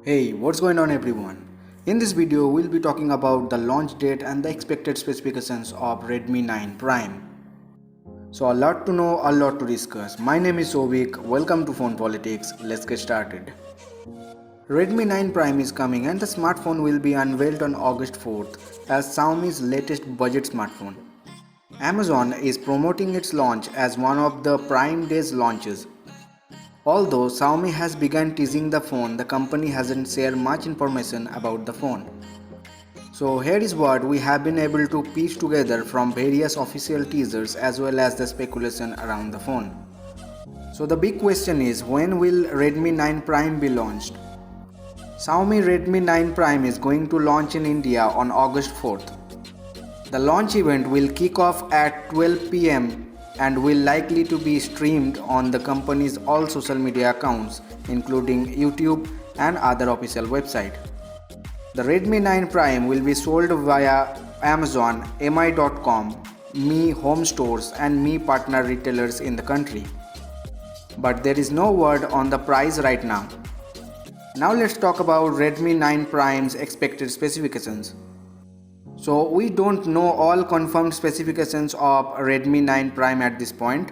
Hey, what's going on everyone? In this video, we'll be talking about the launch date and the expected specifications of Redmi 9 Prime. So a lot to know, a lot to discuss. My name is Sovik, welcome to Phone Politics, let's get started. Redmi 9 Prime is coming and the smartphone will be unveiled on August 4th as Xiaomi's latest budget smartphone. Amazon is promoting its launch as one of the Prime Day's launches. Although Xiaomi has begun teasing the phone, the company hasn't shared much information about the phone. So here is what we have been able to piece together from various official teasers as well as the speculation around the phone. So the big question is, when will Redmi 9 Prime be launched? Xiaomi Redmi 9 Prime is going to launch in India on August 4th. The launch event will kick off at 12 p.m. and will likely to be streamed on the company's all social media accounts including YouTube and other official websites. The Redmi 9 Prime will be sold via Amazon, mi.com, Mi home stores and Mi partner retailers in the country. But there is no word on the price right now. Now let's talk about Redmi 9 Prime's expected specifications. So we don't know all confirmed specifications of Redmi 9 Prime at this point.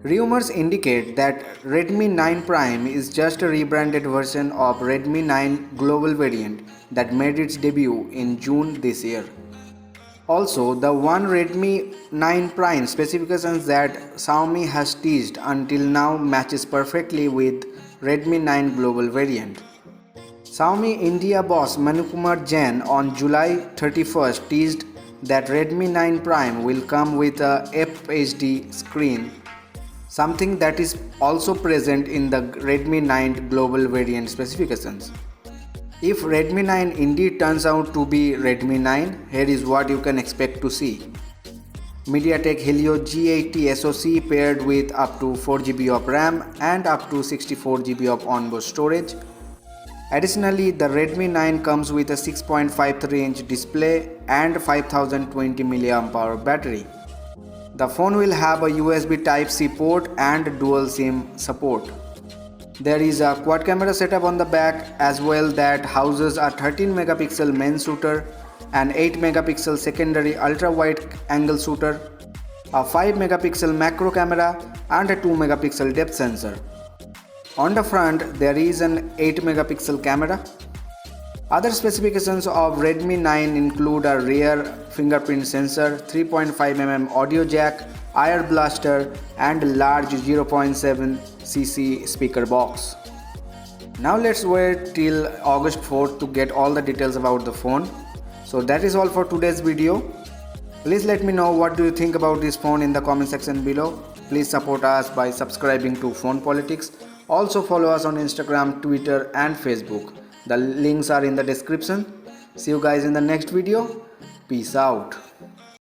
Rumors indicate that Redmi 9 Prime is just a rebranded version of Redmi 9 global variant that made its debut in June this year. Also, the one Redmi 9 Prime specifications that Xiaomi has teased until now matches perfectly with Redmi 9 global variant. Xiaomi India boss Manukumar Jain on July 31st teased that Redmi 9 Prime will come with a FHD screen, something that is also present in the Redmi 9 global variant specifications. If Redmi 9 indeed turns out to be Redmi 9, here is what you can expect to see. MediaTek Helio G80 SoC paired with up to 4GB of RAM and up to 64GB of onboard storage. Additionally, the Redmi 9 comes with a 6.53-inch display and 5020 mAh battery. The phone will have a USB Type-C port and dual SIM support. There is a quad camera setup on the back as well that houses a 13-megapixel main shooter, an 8-megapixel secondary ultra-wide angle shooter, a 5-megapixel macro camera and a 2-megapixel depth sensor. On the front, there is an 8-megapixel camera. Other specifications of Redmi 9 include a rear fingerprint sensor, 3.5mm audio jack, IR blaster and a large 0.7cc speaker box. Now let's wait till August 4th to get all the details about the phone. So that is all for today's video. Please let me know what do you think about this phone in the comment section below. Please support us by subscribing to Phone Politics. Also follow us on Instagram, Twitter and Facebook. The links are in the description. See you guys in the next video. Peace out.